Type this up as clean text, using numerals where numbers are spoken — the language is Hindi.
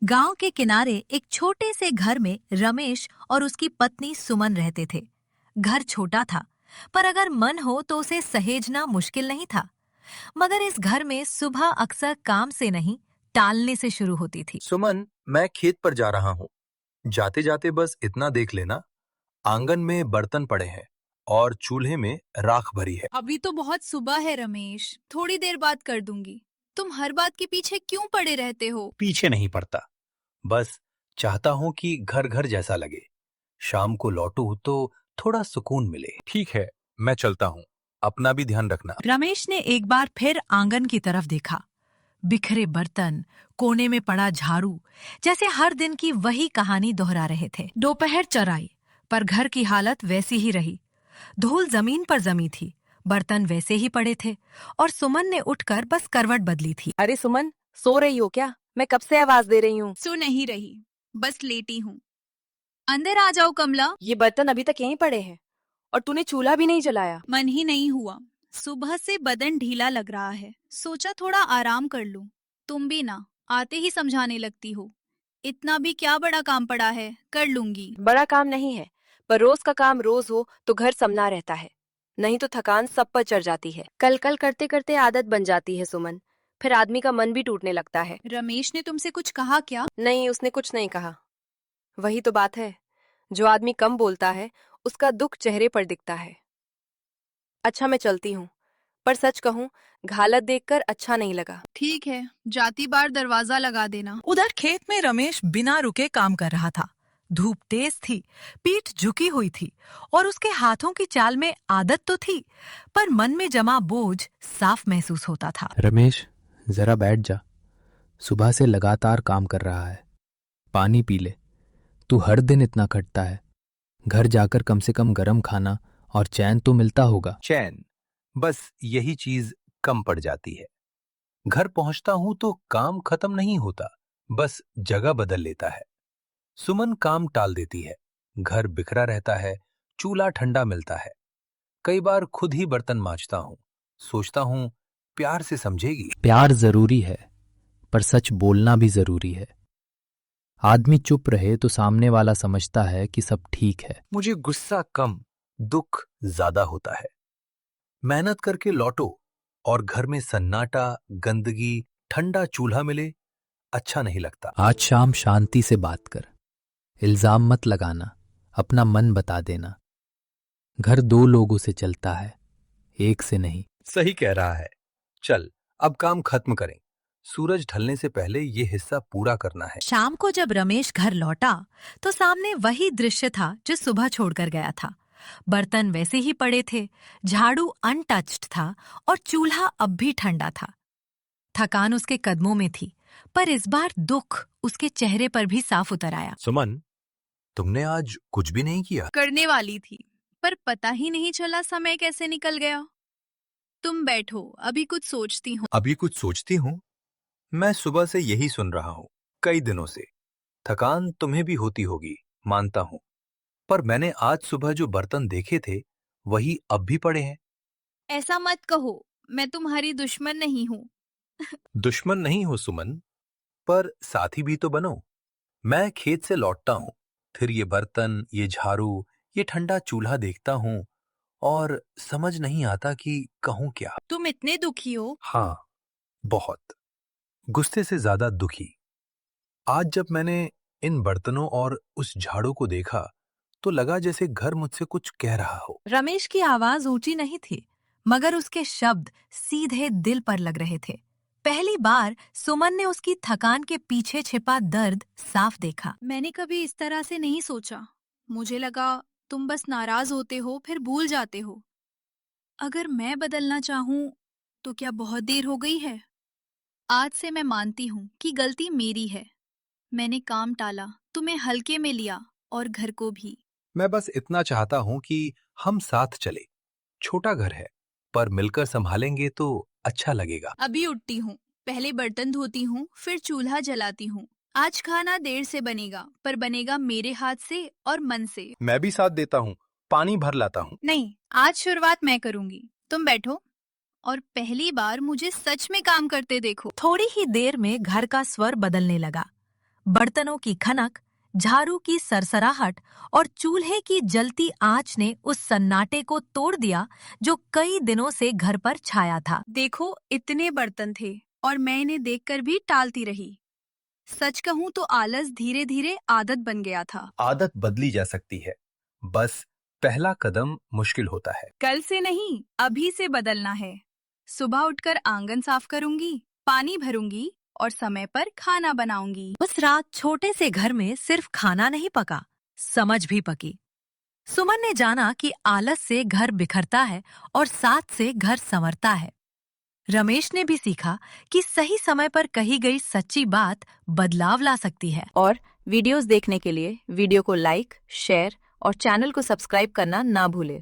गांव के किनारे एक छोटे से घर में रमेश और उसकी पत्नी सुमन रहते थे। घर छोटा था, पर अगर मन हो तो उसे सहेजना मुश्किल नहीं था। मगर इस घर में सुबह अक्सर काम से नहीं, टालने से शुरू होती थी। सुमन, मैं खेत पर जा रहा हूँ। जाते जाते बस इतना देख लेना, आंगन में बर्तन पड़े हैं और चूल्हे में राख भरी है। अभी तो बहुत सुबह है रमेश, थोड़ी देर बाद कर दूंगी। तुम हर बात के पीछे क्यों पड़े रहते हो? पीछे नहीं पड़ता, बस चाहता हूँ कि घर घर जैसा लगे। शाम को लौटूं तो थोड़ा सुकून मिले। ठीक है, मैं चलता हूँ। अपना भी ध्यान रखना। रमेश ने एक बार फिर आंगन की तरफ देखा। बिखरे बर्तन, कोने में पड़ा झाड़ू, जैसे हर दिन की वही कहानी दोहरा रहे थे। दोपहर चराई, पर घर की हालत वैसी ही रही। धूल जमीन पर जमी थी, बर्तन वैसे ही पड़े थे और सुमन ने उठकर बस करवट बदली थी। अरे सुमन, सो रही हो क्या? मैं कब से आवाज दे रही हूँ। सो नहीं रही, बस लेटी हूँ। अंदर आ जाओ कमला। ये बर्तन अभी तक यहीं पड़े हैं और तूने चूल्हा भी नहीं जलाया। मन ही नहीं हुआ, सुबह से बदन ढीला लग रहा है, सोचा थोड़ा आराम कर लूं। तुम भी ना, आते ही समझाने लगती हो। इतना भी क्या बड़ा काम पड़ा है, कर लूंगी। बड़ा काम नहीं है, पर रोज का काम रोज हो तो घर समना रहता है, नहीं तो थकान सब पर चढ़ जाती है। कल कल करते करते आदत बन जाती है सुमन, फिर आदमी का मन भी टूटने लगता है। रमेश ने तुमसे कुछ कहा क्या? नहीं, उसने कुछ नहीं कहा। वही तो बात है, जो आदमी कम बोलता है उसका दुख चेहरे पर दिखता है। अच्छा, मैं चलती हूँ, पर सच कहूँ, हालत देखकर अच्छा नहीं लगा। ठीक है, जाती बार दरवाजा लगा देना। उधर खेत में रमेश बिना रुके काम कर रहा था। धूप तेज थी, पीठ झुकी हुई थी और उसके हाथों की चाल में आदत तो थी, पर मन में जमा बोझ साफ महसूस होता था। रमेश, जरा बैठ जा। सुबह से लगातार काम कर रहा है। पानी पी ले। तू हर दिन इतना खटता है, घर जाकर कम से कम गरम खाना और चैन तो मिलता होगा। चैन, बस यही चीज कम पड़ जाती है। घर पहुंचता हूं तो काम खत्म नहीं होता, बस जगह बदल लेता है। सुमन काम टाल देती है, घर बिखरा रहता है, चूल्हा ठंडा मिलता है। कई बार खुद ही बर्तन मांजता हूं, सोचता हूं प्यार से समझेगी। प्यार जरूरी है, पर सच बोलना भी जरूरी है। आदमी चुप रहे तो सामने वाला समझता है कि सब ठीक है। मुझे गुस्सा कम, दुख ज्यादा होता है। मेहनत करके लौटो और घर में सन्नाटा, गंदगी, ठंडा चूल्हा मिले, अच्छा नहीं लगता। आज शाम शांति से बात कर। इल्जाम मत लगाना, अपना मन बता देना। घर दो लोगों से चलता है, एक से नहीं। सही कह रहा है। चल, अब काम खत्म करें। सूरज ढलने से पहले ये हिस्सा पूरा करना है। शाम को जब रमेश घर लौटा तो सामने वही दृश्य था जो सुबह छोड़कर गया था। बर्तन वैसे ही पड़े थे, झाड़ू अनटच्ड था और चूल्हा अब भी ठंडा था। थकान उसके कदमों में थी, पर इस बार दुख उसके चेहरे पर भी साफ उतर आया। सुमन, तुमने आज कुछ भी नहीं किया? करने वाली थी, पर पता ही नहीं चला समय कैसे निकल गया। तुम बैठो, अभी कुछ सोचती हूँ। अभी कुछ सोचती हूँ? मैं सुबह से यही सुन रहा हूँ, कई दिनों से। थकान तुम्हें भी होती होगी, मानता हूँ, पर मैंने आज सुबह जो बर्तन देखे थे वही अब भी पड़े हैं। ऐसा मत कहो, मैं तुम्हारी दुश्मन नहीं हूँ। दुश्मन नहीं हो सुमन, पर साथी भी तो बनो। मैं खेत से लौटता हूँ, फिर ये बर्तन, ये झाड़ू, ये ठंडा चूल्हा देखता हूँ और समझ नहीं आता कि कहूँ क्या। तुम इतने दुखी हो? हाँ, बहुत। गुस्से से ज्यादा दुखी। आज जब मैंने इन बर्तनों और उस झाड़ू को देखा तो लगा जैसे घर मुझसे कुछ कह रहा हो। रमेश की आवाज ऊंची नहीं थी, मगर उसके शब्द सीधे दिल पर लग रहे थे। पहली बार सुमन ने उसकी थकान के पीछे छिपा दर्द साफ देखा। मैंने कभी इस तरह से नहीं सोचा। मुझे लगा तुम बस नाराज होते हो फिर भूल जाते हो। अगर मैं बदलना चाहूँ तो क्या बहुत देर हो गई है? आज से मैं मानती हूँ कि गलती मेरी है। मैंने काम टाला, तुम्हें हल्के में लिया और घर को भी। मैं बस इतना चाहता हूं कि हम साथ चले। छोटा घर है, पर मिलकर संभालेंगे तो अच्छा लगेगा। अभी उठती हूँ, पहले बर्तन धोती हूँ, फिर चूल्हा जलाती हूँ। आज खाना देर से बनेगा, पर बनेगा मेरे हाथ से और मन से। मैं भी साथ देता हूँ, पानी भर लाता हूँ। नहीं, आज शुरुआत मैं करूंगी। तुम बैठो और पहली बार मुझे सच में काम करते देखो। थोड़ी ही देर में घर का स्वर बदलने लगा। बर्तनों की खनक, झाड़ू की सरसराहट और चूल्हे की जलती आंच ने उस सन्नाटे को तोड़ दिया जो कई दिनों से घर पर छाया था। देखो, इतने बर्तन थे और मैं इन्हें देखकर भी टालती रही। सच कहूं तो आलस धीरे धीरे आदत बन गया था। आदत बदली जा सकती है, बस पहला कदम मुश्किल होता है। कल से नहीं, अभी से बदलना है। सुबह उठकर आंगन साफ करूंगी, पानी भरूंगी और समय पर खाना बनाऊंगी। उस रात छोटे से घर में सिर्फ खाना नहीं पका, समझ भी पकी। सुमन ने जाना कि आलस से घर बिखरता है और साथ से घर संवरता है। रमेश ने भी सीखा कि सही समय पर कही गई सच्ची बात बदलाव ला सकती है। और वीडियोस देखने के लिए वीडियो को लाइक, शेयर और चैनल को सब्सक्राइब करना ना भूले।